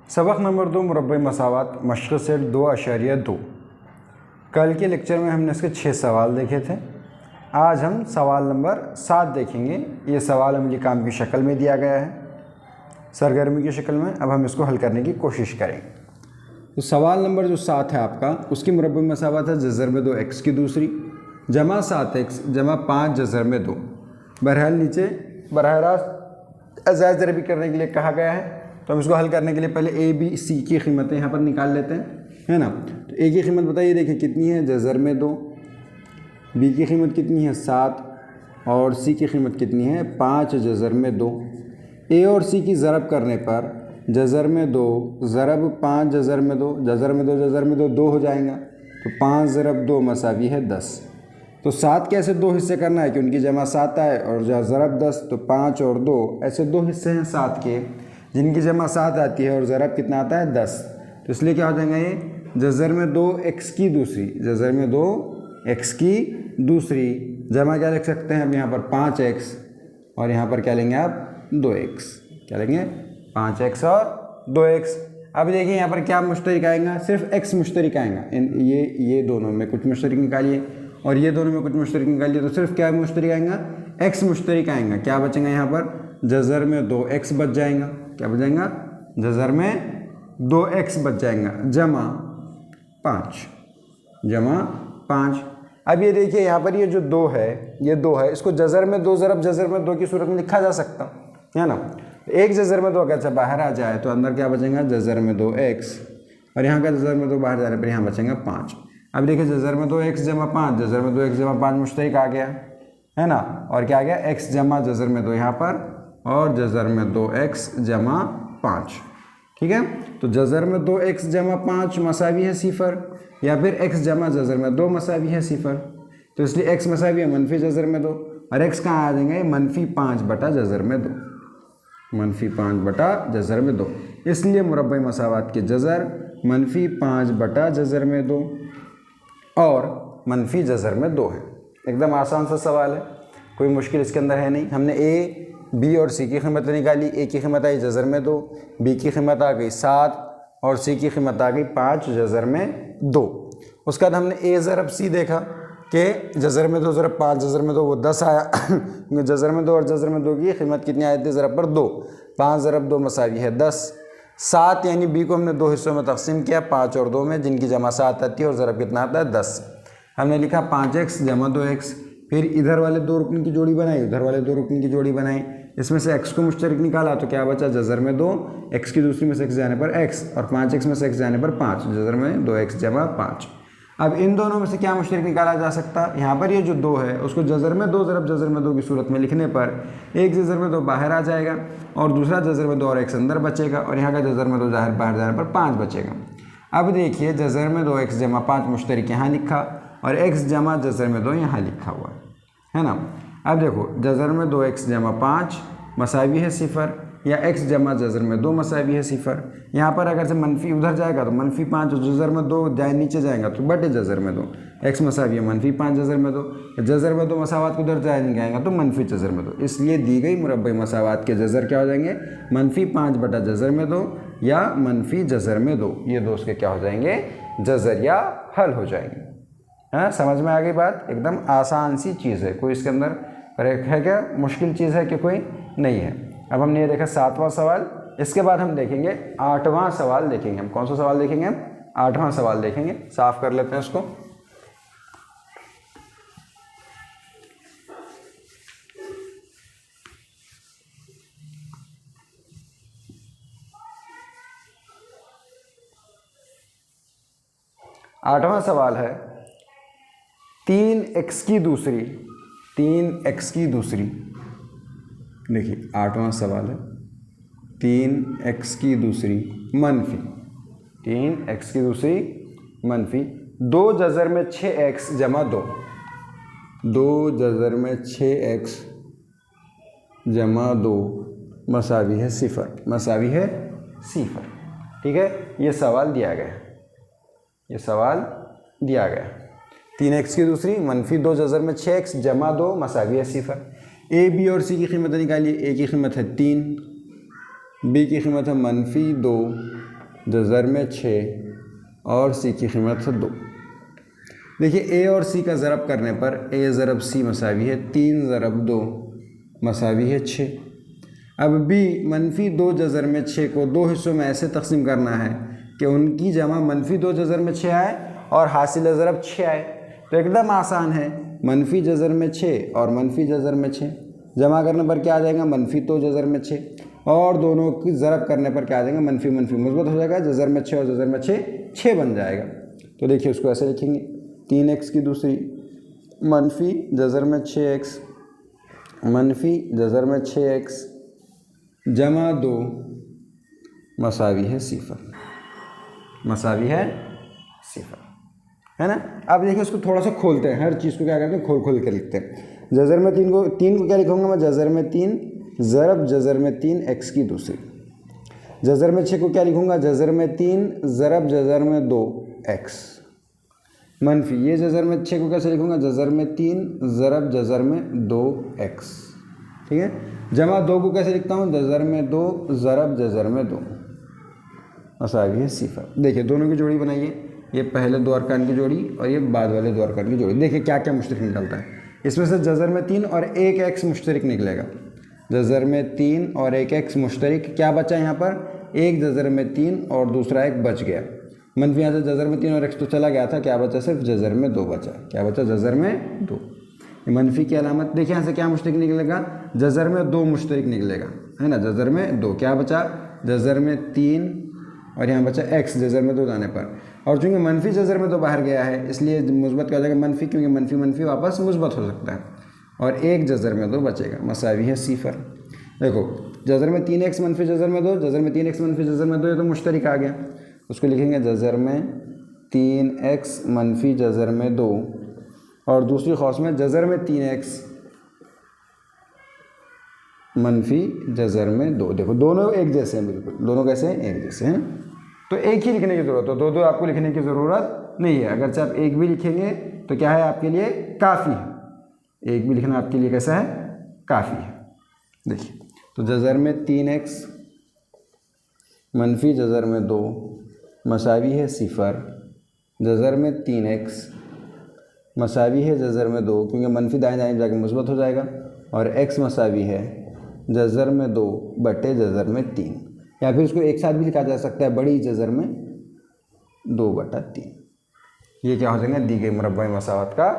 सबक नंबर 2 मुरब्बे मसावात मशक़ सेट 2.2। कल के लेक्चर में हमने इसके 6 सवाल देखे थे। आज हम सवाल नंबर 7 देखेंगे। ये सवाल अमली काम की शक्ल में दिया गया है, सरगर्मी की शक्ल में। अब हम इसको हल करने की कोशिश करेंगे। तो सवाल नंबर जो 7 है आपका, उसकी मुरब्बे मसावात है जज़र में 2x की दूसरी जमा 7x जमा 5 जज़र में 2। बहरहाल नीचे बराह रास्त अज़ाइज़ ज़रबी करने के लिए कहा गया है। तो हम इसको हल करने के लिए पहले ए बी सी की कीमतें यहाँ पर निकाल लेते हैं, है ना। तो ए की कीमत बताइए, देखिए कितनी है, जज़र में 2। बी की कीमत कितनी है, 7। और सी की कीमत कितनी है, 5 जज़र में 2। ए और सी की ज़रब करने पर जज़र में 2 ज़रब 5 जज़र में 2, जज़र में 2 जज़र में 2 2 हो जाएगा। तो 5 ज़रब 2 मसावी है 10। तो 7 कैसे 2 हिस्से करना है कि उनकी जमा 7 आए और ज़रब 10, तो 5 और 2 ऐसे 2 हिस्से हैं 7 के, जिनकी जमा 7 आती है और ज़रब कितना आता है 10। तो इसलिए क्या हो जाएगा, ये जज़र में 2x की दूसरी, जज़र में 2x की दूसरी जमा क्या लिख सकते हैं अब यहाँ पर 5x, और यहाँ पर क्या लेंगे आप 2x, क्या लेंगे 5x और 2x। अब देखिए यहाँ पर क्या मुश्तरिक आएगा, सिर्फ x मुश्तरिक आएगा। ये दोनों में कुछ मुश्तरिक निकालिए और ये दोनों में कुछ मुश्तरिक निकालिए, तो सिर्फ क्या मुश्तरिक आएगा, x मुश्तरिक आएगा। क्या बचेगा यहाँ पर, जज़र में 2x बच जाएगा। क्या बच जाएगा, जज़र में 2x बच जाएगा जमा 5। अब ये देखिए यहाँ पर ये जो 2 है, ये 2 है, इसको जज़र में 2 ज़रब जज़र में 2 की सूरत में लिखा जा सकता है ना। एक जज़र में 2 अगर अच्छा बाहर आ जाए तो अंदर क्या बचेगा, जज़र में 2x, और यहाँ का जज़र में 2 बाहर जाने पर यहाँ बचेगा 5। अब देखिए जज़र में 2x जमा 5, जज़र में 2x जमा 5 मुश्तरिक आ गया, है ना। और क्या आ गया, x जमा जज़र में 2 यहाँ पर, और जज़र में 2x जमा 5, ठीक है। तो जज़र में 2x जमा 5 मसावी है 0, या फिर x जमा जज़र में 2 मसावी है 0। तो इसलिए x मसावी है मनफी जज़र में 2, और x कहाँ आ जाएंगे, -5 बटा जज़र में 2, -5 बटा जज़र में 2। इसलिए मुरब्बे मसावात के जज़र -5 बटा जज़र में 2 और मनफी जज़र में 2 है। एकदम आसान सा सवाल है, कोई मुश्किल इसके अंदर है नहीं। हमने ए बी और सी की कीमत निकाली। ए की कीमत आई जज़र में 2, बी की कीमत आ गई 7, और सी की कीमत आ गई 5 जज़र में 2। उसके बाद हमने ए ज़रब सी देखा कि जज़र में 2 ज़रब 5 जज़र में 2 वो 10 आया। जज़र में 2 और जज़र में 2 की कीमत कितनी आई थी, ज़रब पर 2, 5 ज़रब 2 मसावी है 10। 7 यानी बी को हमने 2 हिस्सों में तकसीम किया, 5 और 2 में, जिनकी जमा 7 आती है और ज़रब कितना आता है 10। हमने लिखा 5x जमा 2x, फिर इधर वाले 2 रुकन की जोड़ी बनाई, उधर वाले 2 रुकन की जोड़ी बनाई, इसमें से x को मुश्तरिक निकाला तो क्या बचा, जज़र में 2, x की दूसरी में से x जाने पर x, और 5x में से x जाने पर 5, जज़र में 2x जमा 5। अब इन दोनों में से क्या मुश्तरिक निकाला जा सकता, यहाँ पर ये जो 2 है उसको जज़र में 2 ज़रब जज़र में 2 की सूरत में लिखने पर एक जज़र में 2 बाहर आ जाएगा और दूसरा जज़र में 2 और x अंदर बचेगा, और यहाँ का जज़र में 2 बाहर जाने पर 5 बचेगा। अब देखिए जज़र में 2x जमा 5 मुश्तरिक यहाँ लिखा, और x जमा जज़र में 2 यहाँ लिखा हुआ है ना। अब देखो जज़र में 2x जमा 5 मसावी है 0, या x जमा जज़र में 2 मसावी है 0। यहाँ पर अगर से मनफी उधर जाएगा तो -5, और जज़र में 2 जाए नीचे जाएगा तो बटे जज़र में 2, x मसावी है -5 जज़र में 2, जज़र में 2 मसावात को उधर जाए नहीं जाएगा तो मनफी जज़र में 2। इसलिए दी गई मुरब्बे मसावात के जज़र क्या हो जाएंगे, -5 बटा जज़र में 2 या मनफी जज़र में 2। ये दो उसके क्या हो जाएंगे, जज़र या हल हो जाएंगे। हाँ, समझ में आ गई बात। एकदम आसान सी चीज़ है, कोई इसके अंदर है क्या मुश्किल चीज़ है कि कोई नहीं है। अब हमने ये देखा 7वां सवाल। इसके बाद हम देखेंगे 8वां सवाल देखेंगे। हम कौन सा सवाल देखेंगे, 8वां सवाल देखेंगे। साफ कर लेते हैं इसको। आठवां सवाल है 3x की दूसरी, 3x की दूसरी। देखिए 8वां सवाल है 3x की दूसरी मनफी, 3x की दूसरी मनफी 2 जज़र में 6x जमा 2, 2 जज़र में 6x जमा 2 मसावी है 0, मसावी है 0। ठीक है, ये सवाल दिया गया, ये सवाल दिया गया। 3x की दूसरी मनफी 2 जज़र में 6x जमा 2 मसावी है 0। ए बी और सी की कीमत निकालिए। ए की कीमत है 3, बी की कीमत है -2 जज़र में 6 और सी की कीमत है 2। देखिए ए और सी का ज़रब करने पर ए ज़रब सी मसावी है 3 ज़रब 2 मसावी है 6। अब बी मनफी 2 जज़र में 6 को 2 हिस्सों में ऐसे तकसीम करना है कि उनकी जमा मनफी 2 जज़र में 6 आए और हासिल ज़रब 6 आए। तो एकदम आसान है, मनफी जज़र में 6 और मनफी जज़र में 6 जमा करने पर क्या आ जाएगा, मनफी 2 जज़र में 6, और दोनों की ज़रब करने पर क्या आ जाएगा, मनफी मनफी मुस्बत हो जाएगा, जज़र में 6 और जज़र में 6 बन जाएगा। तो देखिए उसको ऐसे लिखेंगे 3x की दूसरी मनफी जज़र में 6x मनफी जज़र में 6x जमा 2 मसावी है सिफर, मसावी है सिफर, है ना। अब देखिए उसको थोड़ा सा खोलते हैं, हर चीज़ को क्या करते हैं, खोल खोल कर लिखते हैं। जज़र में 3 को क्या लिखूंगा मैं, जज़र में 3 ज़रब जज़र में 3 x की दूसरी। जज़र में 6 को क्या लिखूंगा, जज़र में 3 ज़रब जज़र में 2 x मनफी ये जज़र में 6 को कैसे लिखूंगा, जज़र में 3 ज़रब जज़र में 2 x, ठीक है। जमा 2 को कैसे लिखता हूँ, जज़र में 2 ज़रब जज़र में 2 मसावी है सिफर। देखिए दोनों की जोड़ी बनाइए, ये पहले 2 अरकान की जोड़ी और ये बाद वाले 2 अरकान की जोड़ी। देखिए क्या क्या मुश्तरक निकलता है, इसमें से जज़र में 3 और एक x मुश्तरक निकलेगा। जज़र में 3 और एक x मुश्तरक, क्या बचा यहाँ पर, एक जज़र में 3 और दूसरा एक बच गया। मनफी यहाँ से जज़र में 3 और x तो चला गया था, क्या बचा, सिर्फ जज़र में 2 बचा। क्या बचा, जज़र में 2। मनफी की अलामत देखिए, यहाँ से क्या मुश्तरक निकलेगा, जज़र में 2 मुश्तरक निकलेगा, है ना। जज़र में 2 क्या बचा, जज़र में 3 और यहाँ बचा x जज़र में 2 जाने पर। और चूँकि मनफी जज़र में 2 बाहर गया है इसलिए मुस्बत क्या हो जाएगा मनफी, क्योंकि मनफी मनफी वापस मुस्बत हो सकता है, और एक जज़र में 2 बचेगा, मसावी है सिफर। देखो जज़र में 3x मनफी जज़र में 2, जज़र में 3x मनफी जज़र में 2, ये तो मुश्तरक आ गया। उसको लिखेंगे जज़र में 3x मनफी जज़र में 2 और दूसरी खौस में जज़र में 3x मनफी जज़र में 2। देखो दोनों एक जैसे हैं, बिल्कुल दोनों कैसे हैं, एक जैसे हैं। तो एक ही लिखने की ज़रूरत है, दो आपको लिखने की ज़रूरत नहीं है। अगर आप एक भी लिखेंगे तो क्या है, आपके लिए काफ़ी है। एक भी लिखना आपके लिए कैसा है, काफ़ी है। देखिए तो जज़र में 3x मनफी जज़र में 2 मसावी है सिफर। जज़र में 3x मसावी है जज़र में 2, क्योंकि मनफी दाएं दाएं जाके मुस्बत हो जाएगा, और x मसावी है जज़र में 2 बटे जज़र में 3, या फिर इसको एक साथ भी लिखा जा सकता है, बड़ी जज़र में 2 बटा 3। ये क्या हो जाएगा, दी गई मुरब्बाई मसावत का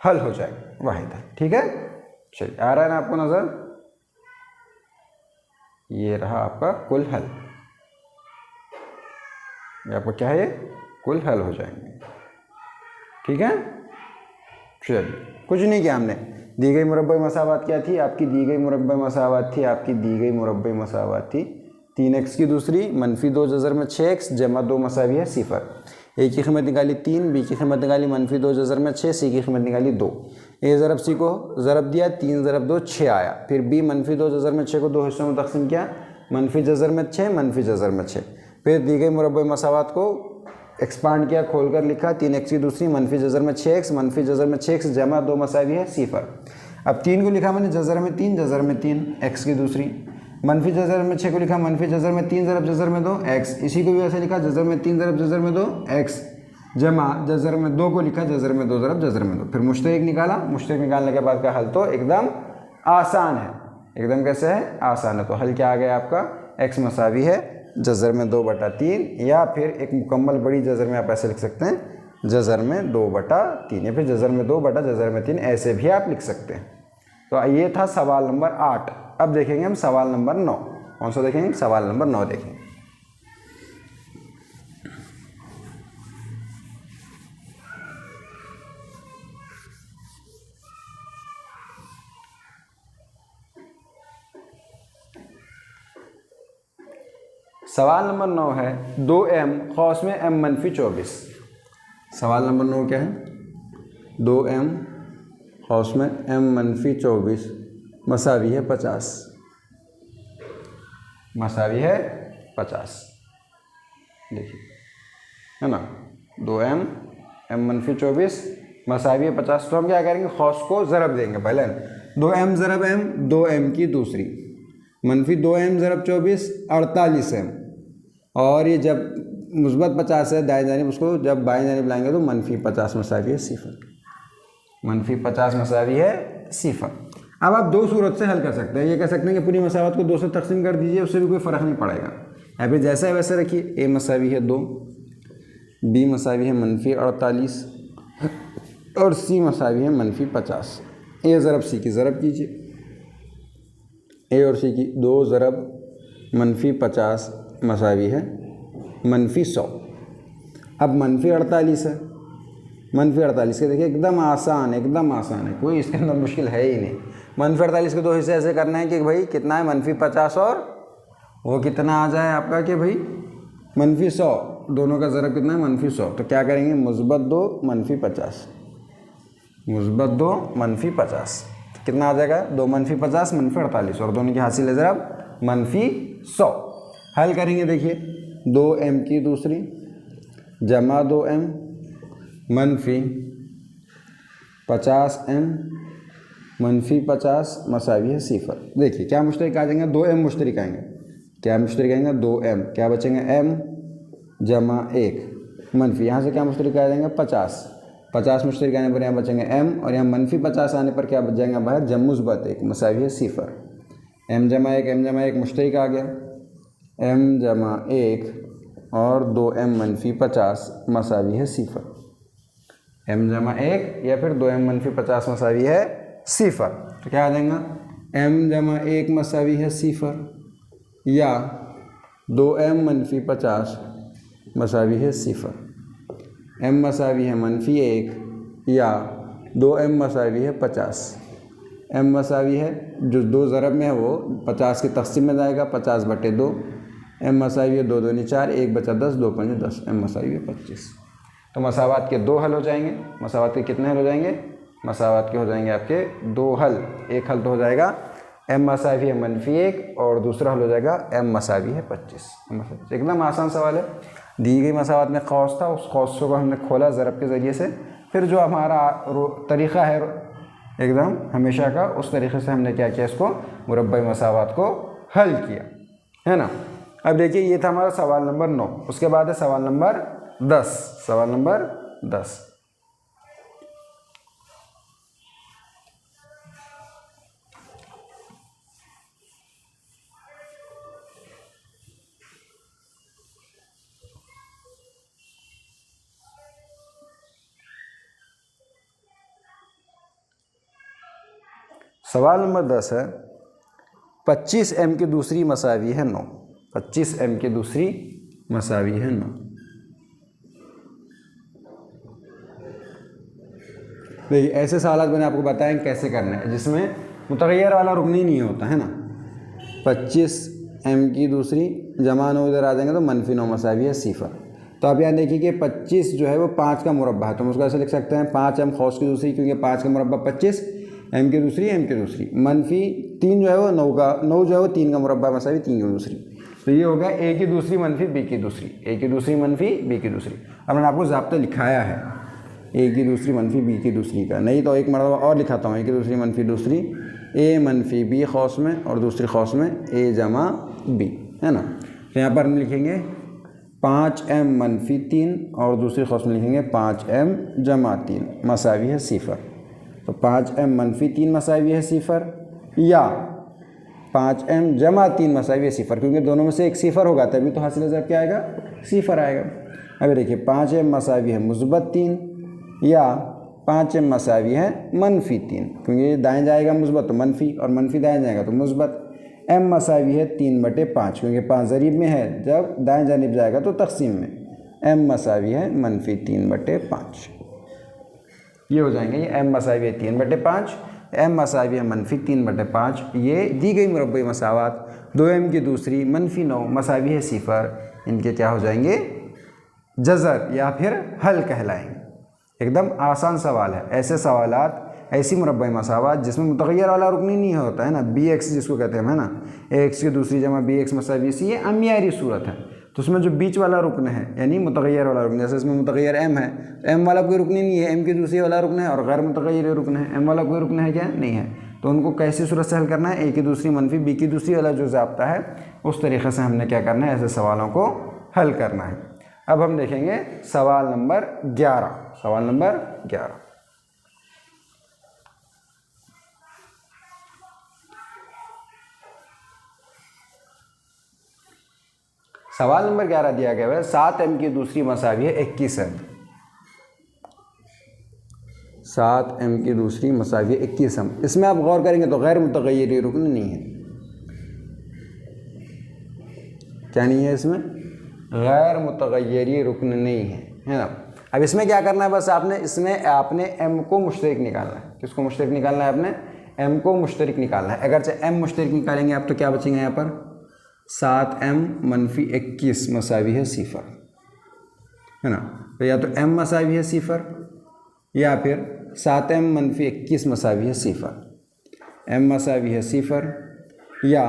हल हो जाएगा, वाहिद है। ठीक है, चलिए आ रहा है ना आपको नज़र, ये रहा आपका कुल हल। ये आपको क्या है, ये कुल हल हो जाएंगे। ठीक है, चलिए कुछ नहीं किया हमने, दी गई मुरब्बाई मसावत क्या थी आपकी, दी गई मुरब्बाई मसावत थी आपकी, दी गई मुरब्बाई मसावत थी 3x की दूसरी मनफी 2 जज़र में 6x जमा 2 मसावी है सिफर। ए की कीमत निकाली 3, बी की कीमत निकाली मनफी 2 जज़र में 6, सी की कीमत निकाली 2। ए ज़रब सी को ज़रब दिया, 3 ज़रब 2 6 आया। फिर बी मनफी 2 जज़र में 6 को 2 हिस्सों में तकसीम किया, मनफी जज़र में 6 मनफी जज़र में 6। फिर दी गई मुरब्बाई मसावत को एक्सपांड किया, खोलकर लिखा 3x की दूसरी मनफी जज़र में 6x मनफी जज़र में 6x जमा 2 मसावी है सिफर। अब 3 को लिखा मैंने जज़र में 3 जज़र में 3 x की दूसरी, मनफी जज़र में 6 को लिखा मनफी जज़र में 3 ज़रब जज़र में 2 x, इसी को भी ऐसे लिखा जज़र में 3 ज़रब जज़र में 2 x जमा जज़र में 2 को लिखा जज़र में 2 ज़रब जज़र में 2। फिर मुश्तरक निकाला, मुश्तरक निकालने के बाद का हल तो एकदम आसान है, एकदम कैसे है, आसान है। तो हल क्या आ गया आपका, x मसावी है जज़र में 2 बटा 3, या फिर एक मुकम्मल बड़ी जज़र में आप ऐसे लिख सकते हैं जज़र में 2 बटा 3, या फिर जज़र में 2 बटा जज़र में 3, ऐसे भी आप लिख सकते हैं। तो ये था सवाल नंबर 8। अब देखेंगे हम सवाल नंबर 9। कौन सा देखेंगे, सवाल नंबर 9 देखेंगे। सवाल नंबर 9 है 2m खौस में m मनफी 24। सवाल नंबर 9 क्या है, 2m खौस में m मनफी 24 मसावी है 50, मसावी है 50। देखिए है ना, 2m m मनफी 24 मसावी है 50। तो हम क्या करेंगे, खौस को ज़रब देंगे पहले, 2m ज़रब m 2m की दूसरी मनफी 2m ज़रब 24 48m और ये जब मुस्बत 50 है दाएं जानिब, उसको जब बाएं जानिब लाएंगे तो -50 मसावी है सिफर, -50 मसावी है सिफर। अब आप दो सूरत से हल कर सकते हैं। ये कह सकते हैं कि पूरी मसावत को 2 से तकसीम कर दीजिए, उससे भी कोई फ़र्क नहीं पड़ेगा। या फिर जैसा है वैसे रखिए, ए मसावी है 2, बी मसावी है -48 और सी मसावी है -50। ए ज़रब सी की ज़रब कीजिए, ए और सी की 2 ज़रब -50 मसावी है -100। अब -48 है, -48 के देखिए एकदम आसान है, कोई इसके अंदर मुश्किल है ही नहीं। -48 के 2 हिस्से ऐसे करना है कि भाई कितना है -50 और वो कितना आ जाए आपका कि भाई -100, दोनों का ज़रब कितना है -100। तो क्या करेंगे, -2 -50, -2 -50 कितना आ जाएगा, 2 -50 -48 और दोनों की हासिल है ज़रब -100। हल करेंगे देखिए, 2m की दूसरी जमा 2m -50m -50 मसावी है सिफर। देखिए क्या मुश्तरिक आ जाएंगे, 2m मुश्तरिक आएंगे, क्या मुश्तरिक आएंगे 2m, क्या बचेंगे m जमा 1 मनफी, यहाँ से क्या मुश्तरिक आ जाएंगे 50 मुश्तरिक आने पर यहाँ बचेंगे m और यहाँ -50 आने पर क्या बच जाएंगे बाहर, जब मुस्बत 1 मसावी है सिफर। m जमा 1 मुश्तरिक आ गया, m जमा 1 और 2m -50 मसावी है सिफर, m जमा 1 या फिर 2m -50 मसावी है सिफर। तो क्या आ जाएगा, m जमा 1 मसावी है सिफर या 2m -50 मसावी है सिफर, m मसावी है -1 या 2m मसावी है 50। m मसावी है जो 2 ज़रब में है वो 50 के तक़सीम में जाएगा, 50/2। m मसावी है 2 दूनी 4, 1 बचा 10, 2 पंजे 10, m मसावी है 25। तो मसावात के 2 हल हो जाएंगे। मसावात के कितने हल हो जाएंगे, मसावात के हो जाएंगे आपके 2 हल। एक हल तो हो जाएगा m मसावी है -1 और दूसरा हल हो जाएगा m मसावी है 25। एकदम आसान सवाल है। दी गई मसावात में कौस था, उस कौस को हमने खोला ज़रब के ज़रिए से, फिर जो हमारा तरीक़ा है एकदम हमेशा का, उस तरीक़े से हमने क्या किया, इसको मुरब्बई मसावात को हल किया, है ना। अब देखिए ये था हमारा सवाल नंबर 9। उसके बाद है सवाल नंबर 10। सवाल नंबर 10, सवाल नंबर 10 है 25m की दूसरी मसावी है 9। 25m की दूसरी मसावी है 9। देखिए ऐसे सवाल मैंने आपको बताया कैसे करना है, जिसमें मुतग़य्यर वाला रुकन ही नहीं होता है ना। 25m की दूसरी जमा 9 इधर आ जाएंगे तो -9 मसावी है सिफर। तो आप यहाँ देखिए कि 25 जो है वो 5 का मुरब्बा है, तो हम उसको ऐसे लिख सकते हैं 5m खौस की दूसरी, क्योंकि 5 का मुरब्बा 25, m की दूसरी -3 जो है वो 9 का, 9 जो है वो 3 का मुरब्बा मसावी 3 की दूसरी। तो ये हो गया a की दूसरी -b की दूसरी, a की दूसरी -b की दूसरी। अब मैंने आपको ज़ाब्ता लिखाया है a की दूसरी -b की दूसरी का, नहीं तो एक मरतबा और लिखाता हूँ, a की दूसरी दूसरी a -b खौस में और दूसरी खौस में a जमा b, है ना। तो यहाँ पर हम लिखेंगे 5m -3 और दूसरी खौस में लिखेंगे 5m जमा 3 मसावी है सिफर। तो 5m -3 मसावी है सिफर या 5m जमा 3 मसावी है सिफर, क्योंकि दोनों में से एक सिफर होगा तभी तो हासिल ज़रब क्या आएगा, सिफर आएगा। अब देखिए 5m मसावी है मुस्बत 3 या 5m मसावी है -3, क्योंकि दाएं जाएगा मुस्बत तो मनफी और मनफी दाएं जाएगा तो मुस्बत। m मसावी है 3/5, क्योंकि 5 ज़रीब में है, जब दाएं जानिब जाएगा तो तक़सीम में। m मसावी है -3/5, ये हो जाएंगे। ये m मसावी है 3/5, m मसावी है -3/5। ये दी गई मुरब्बई मसावात 2m की दूसरी -9 मसावी है सिफर, इनके क्या हो जाएंगे, जज़र या फिर हल कहलाएंगे। एकदम आसान सवाल है। ऐसे सवालात, ऐसी मुरब्बई मसावात जिसमें मुतग़य्यर वाला रुकन ही नहीं होता है ना, bx जिसको कहते हैं, है ना, ax की दूसरी जमा bx मसावी सी, ये अमियारी सूरत है। तो उसमें जो बीच वाला रुकन है यानी मुतग़य्यर वाला रुकन, जैसे इसमें मुतग़य्यर m है, m वाला कोई रुकन नहीं है, m की दूसरी वाला रुकन है, और गैर मुतग़य्यर रुकन है, m वाला कोई रुकन है क्या, नहीं है। तो उनको कैसी सूरत से हल करना है, a की दूसरी -b की दूसरी वाला जो ज़ाब्ता है उस तरीक़े से हमने क्या करना है, ऐसे सवालों को हल करना है। अब हम देखेंगे सवाल नंबर 11। सवाल नंबर 11, सवाल नंबर 11 दिया गया है 7m की दूसरी मसावी है 21m। 7m की दूसरी मसावी है 21m। इसमें आप गौर करेंगे तो गैर मुतगय्यरी रुकन नहीं है। क्या नहीं है इसमें? गैर मुतगय्यरी रुकन नहीं है, है ना। अब इसमें क्या करना है, बस इसमें आपने m को मुश्तरिक निकालना है। किसको मुश्तरिक निकालना है? आपने m को मुश्तरिक निकालना है। अगर m मुश्तरिक निकालेंगे आप तो क्या बचेंगे यहाँ पर? 7m मनफी 21 मसावी है 0, है ना। तो या तो m मसावी है 0 या फिर 7m मनफी 21 मसावी है 0। m मसावी है 0 या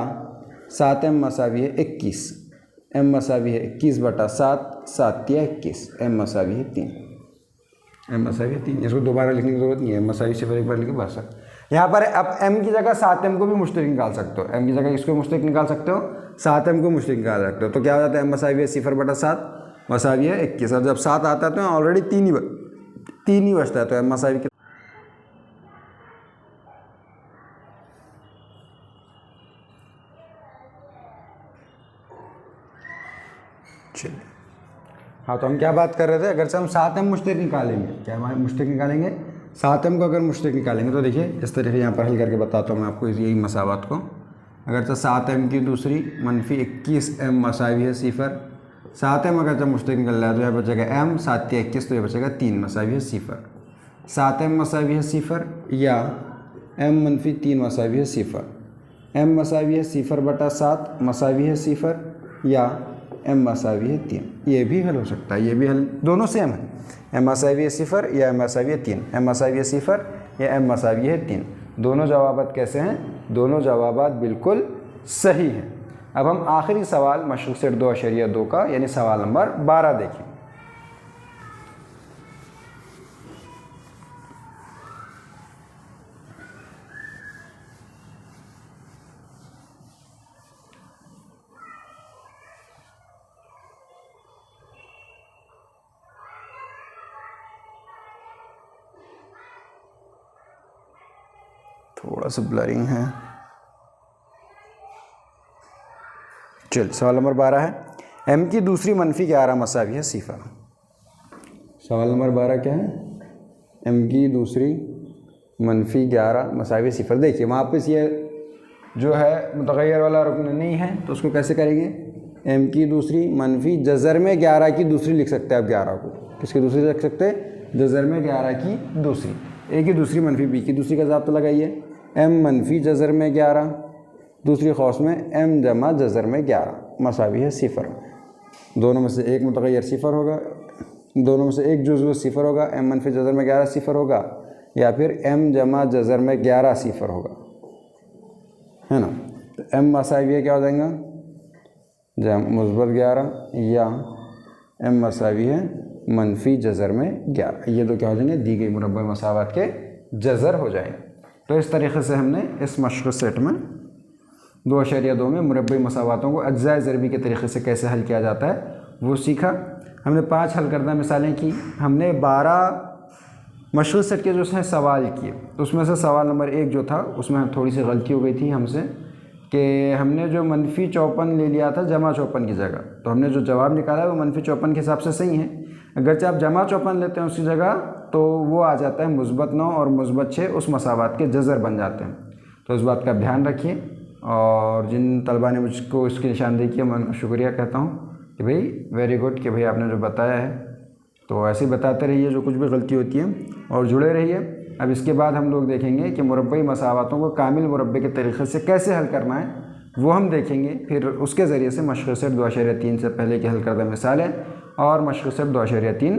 7m मसावी है 21। m मसावी है 21/7, 7 या 21। m मसावी है 3। m मसावी है 3। इसको दोबारा लिखने की जरूरत नहीं है, m मसावी 0 एक बार लिखे बस। यहाँ पर अब m की जगह 7m को भी मुश्तरिक निकाल सकते हो। m की जगह इसको मुश्तरिक निकाल सकते हो, 7m को मुश्तरिक निकाल सकते हो। तो क्या हो जाता है? m मसावी है 0/7 मसावी है 21। और जब 7 आता है तो ऑलरेडी 3 ही बचता है। तो m मसावी की चलिए, हाँ तो हम क्या बात कर रहे थे? अगर से हम 7m मुश्तरिक निकालेंगे, क्या हम मुश्तरिक निकालेंगे? 7m को अगर मुश्तरिक निकालेंगे तो देखिए इस तरीके यहाँ पर हल करके बताता हूँ मैं आपको यही मसावत को। अगर तो 7m की दूसरी मनफी 21m मसावी है 0। 7m अगर जब मुश्तरिक निकल रहा है तो यह बचेगा m, 7 या 21 तो यह बचेगा 3 मसावी है 0। 7m मसावी है 0 या m मनफी 3 मसावी है 0। m मसावी है 0/7 मसावी है 0 या m मसावी है 3। ये भी हल हो सकता है, ये भी हल, दोनों सेम है। m मसावी है 0 या m मसावी है 3। m मसावी है 0 या m मसावी है 3। दोनों जवाबात कैसे हैं? दोनों जवाबात बिल्कुल सही हैं। अब हम आखिरी सवाल मशरूक सेट 2.2 का यानी सवाल नंबर 12 देखें। थोड़ा सा ब्लरिंग है। चल, सवाल नंबर 12 है m की दूसरी मनफी 11 मसावी है 0। सवाल नंबर 12 क्या है? m की दूसरी मनफी 11 मसावी 0। देखिए वहाँ पे ये जो है मुतगय्यर वाला रुकन नहीं है तो उसको कैसे करेंगे? m की दूसरी मनफी जज़र में 11 की दूसरी लिख सकते हैं आप। 11 को किसकी दूसरी लिख सकते हैं? जज़र में 11 की दूसरी। a की दूसरी मनफी b की दूसरी का ज़ाब्ता लगाइए। m मनफी जज़र में 11, दूसरी खौस में m जमा जज़र में 11 मसावी है 0। दोनों में से एक मुतगय्यर 0 होगा, दोनों में से एक जुज़्व 0 होगा। m मनफी जज़र में 11 0 होगा या फिर m जमा जज़र में 11 0 होगा, है ना। तो m मसावी है क्या हो जाएगा? जम मुस्बत 11 या m मसावी है मनफी जज़र में 11। ये तो क्या हो जाएंगे? दी गई मुरब्बा मसावत के जज़र हो जाएंगे। तो इस तरीके से हमने इस मशक़ सेट में 2.2 में मुरब्बी मसावातों को अज्ज़ाए ज़रबी के तरीके से कैसे हल किया जाता है वो सीखा। हमने 5 हल करदा मिसालें की। हमने 12 मशक़ सेट के जो है सवाल किए, तो उसमें से सवाल नंबर 1 जो था उसमें थोड़ी सी गलती हो गई थी हमसे कि हमने जो मनफी 54 ले लिया था जमा 54 की जगह। तो हमने जो जवाब निकाला है वो मनफी 54 के हिसाब से सही है। अगरचे आप जमा 54 लेते हैं उसकी जगह तो वो आ जाता है मुस्बत 9 और मुस्बत 6, उस मसावात के जज़र बन जाते हैं। तो इस बात का ध्यान रखिए। और जिन तलबा ने मुझको इसकी निशानदेही की मैं उनका शुक्रिया कहता हूँ कि भाई वेरी गुड कि भाई आपने जो बताया है तो ऐसे ही बताते रहिए जो कुछ भी गलती होती है और जुड़े रहिए। अब इसके बाद हम लोग देखेंगे कि मुरब्बी मसावातों को कामिल मुरब्बे के तरीक़े से कैसे हल करना है वो हम देखेंगे। फिर उसके ज़रिए से मशक़ सेट 2.3 से पहले के हल करदा मिसालें और मशक़ सेट 2.3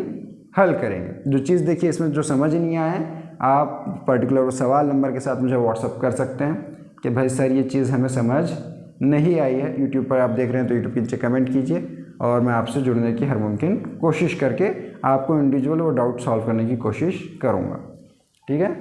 हल करेंगे। जो चीज़ देखिए इसमें जो समझ नहीं आया है आप पर्टिकुलर सवाल नंबर के साथ मुझे व्हाट्सअप कर सकते हैं कि भाई सर ये चीज़ हमें समझ नहीं आई है। यूट्यूब पर आप देख रहे हैं तो यूट्यूब के नीचे कमेंट कीजिए और मैं आपसे जुड़ने की हर मुमकिन कोशिश करके आपको इंडिविजुअल वो डाउट सॉल्व करने की कोशिश करूँगा। ठीक है।